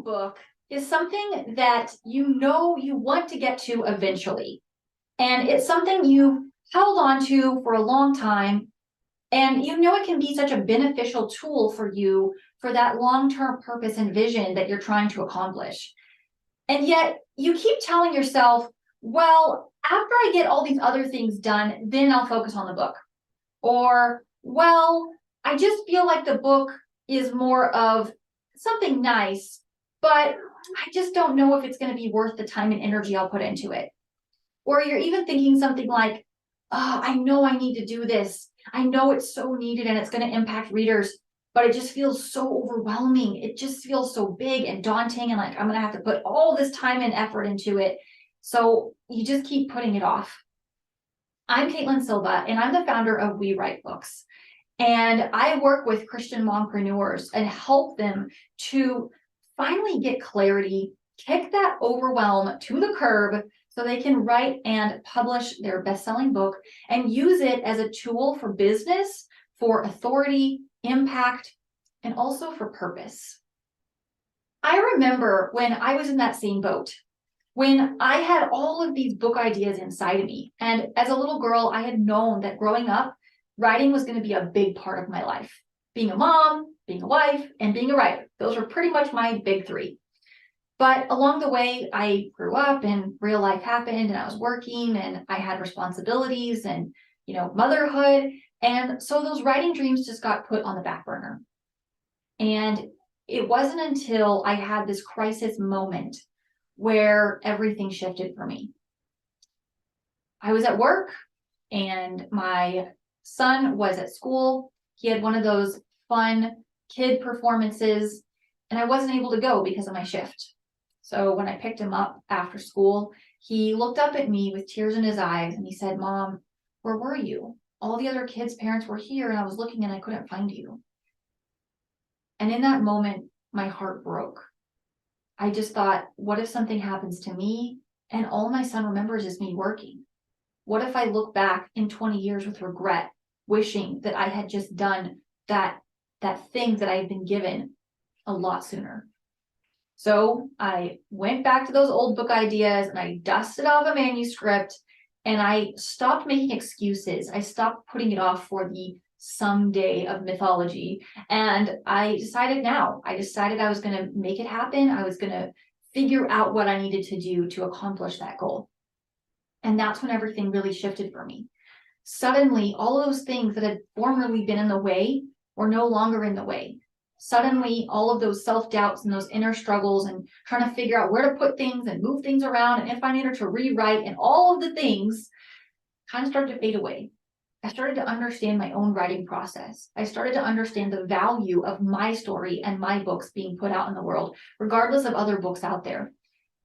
book is something that you know you want to get to eventually. And it's something you've held on to for a long time. And you know it can be such a beneficial tool for you for that long-term purpose and vision that you're trying to accomplish. And yet you keep telling yourself, well, after I get all these other things done, then I'll focus on the book. Or, well, I just feel like the book is more of something nice, but I just don't know if it's going to be worth the time and energy I'll put into it. Or you're even thinking something like, oh, I know I need to do this. I know it's so needed and it's going to impact readers, but it just feels so overwhelming. It just feels so big and daunting, and like I'm going to have to put all this time and effort into it. So you just keep putting it off. I'm Caitlin Silva, and I'm the founder of We Write Books. And I work with Christian mompreneurs and help them to finally get clarity, kick that overwhelm to the curb so they can write and publish their best-selling book and use it as a tool for business, for authority, impact, and also for purpose. I remember when I was in that same boat, when I had all of these book ideas inside of me. And as a little girl, I had known that growing up, writing was going to be a big part of my life. Being a mom, being a wife, and being a writer. Those were pretty much my big three. But along the way, I grew up and real life happened and I was working and I had responsibilities and, motherhood. And so those writing dreams just got put on the back burner. And it wasn't until I had this crisis moment where everything shifted for me. I was at work and my son was at school. He had one of those fun kid performances and I wasn't able to go because of my shift. So when I picked him up after school, he looked up at me with tears in his eyes and he said, "Mom, where were you? All the other kids' parents were here and I was looking and I couldn't find you." And in that moment, my heart broke. I just thought, what if something happens to me and all my son remembers is me working? What if I look back in 20 years with regret, wishing that I had just done that thing that I had been given a lot sooner? So I went back to those old book ideas and I dusted off a manuscript and I stopped making excuses. I stopped putting it off for the someday of mythology. And I decided I was going to make it happen. I was going to figure out what I needed to do to accomplish that goal. And that's when everything really shifted for me. Suddenly, all of those things that had formerly been in the way were no longer in the way. Suddenly, all of those self-doubts and those inner struggles and trying to figure out where to put things and move things around and if I needed to rewrite and all of the things kind of started to fade away. I started to understand my own writing process. I started to understand the value of my story and my books being put out in the world, regardless of other books out there.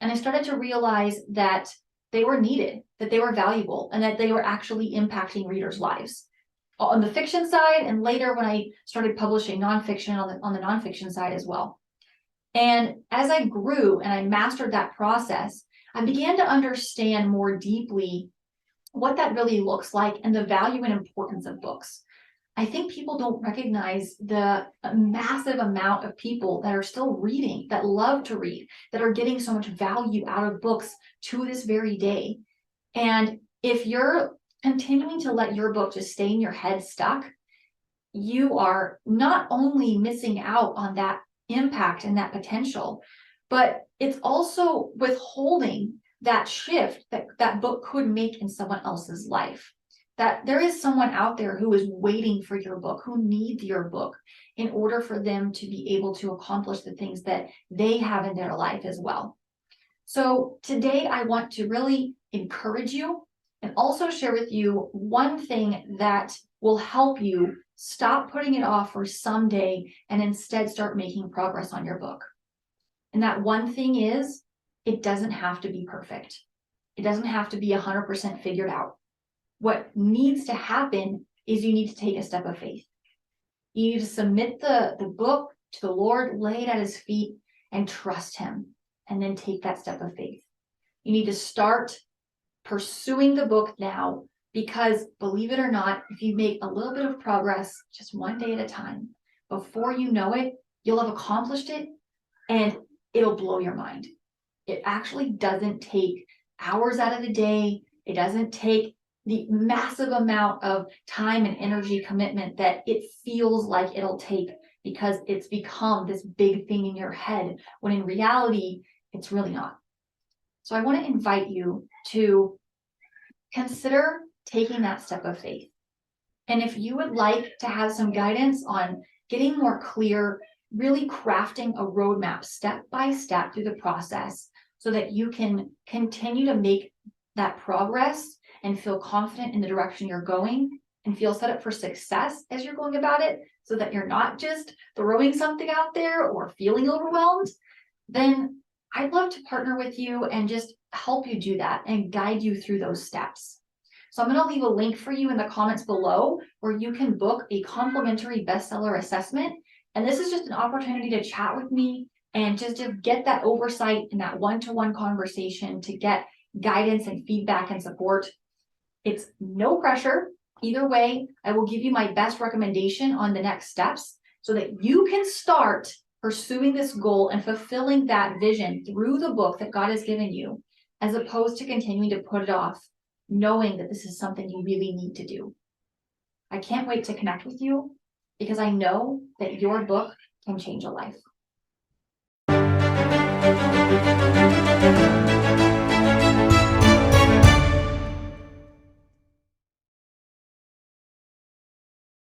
And I started to realize that they were needed, that they were valuable, and that they were actually impacting readers' lives. On the fiction side, and later when I started publishing nonfiction on the nonfiction side as well. And as I grew and I mastered that process, I began to understand more deeply what that really looks like and the value and importance of books. I think people don't recognize the massive amount of people that are still reading, that love to read, that are getting so much value out of books to this very day. And if you're continuing to let your book just stay in your head stuck, you are not only missing out on that impact and that potential, but it's also withholding that shift that book could make in someone else's life. That there is someone out there who is waiting for your book, who needs your book in order for them to be able to accomplish the things that they have in their life as well. So today I want to really encourage you and also share with you one thing that will help you stop putting it off for someday and instead start making progress on your book. And that one thing is, it doesn't have to be perfect. It doesn't have to be 100% figured out. What needs to happen is you need to take a step of faith. You need to submit the book to the Lord, lay it at his feet, and trust him, and then take that step of faith. You need to start pursuing the book now, because believe it or not, if you make a little bit of progress, just one day at a time, before you know it, you'll have accomplished it, and it'll blow your mind. It actually doesn't take hours out of the day. It doesn't take the massive amount of time and energy commitment that it feels like it'll take, because it's become this big thing in your head, when in reality, it's really not. So I want to invite you to consider taking that step of faith. And if you would like to have some guidance on getting more clear, really crafting a roadmap step by step through the process so that you can continue to make that progress and feel confident in the direction you're going and feel set up for success as you're going about it, so that you're not just throwing something out there or feeling overwhelmed, then I'd love to partner with you and just help you do that and guide you through those steps. So I'm going to leave a link for you in the comments below where you can book a complimentary bestseller assessment. And this is just an opportunity to chat with me and just get that oversight in that one-to-one conversation to get guidance and feedback and support. It's no pressure. Either way, I will give you my best recommendation on the next steps so that you can start pursuing this goal and fulfilling that vision through the book that God has given you, as opposed to continuing to put it off, knowing that this is something you really need to do. I can't wait to connect with you, because I know that your book can change a life.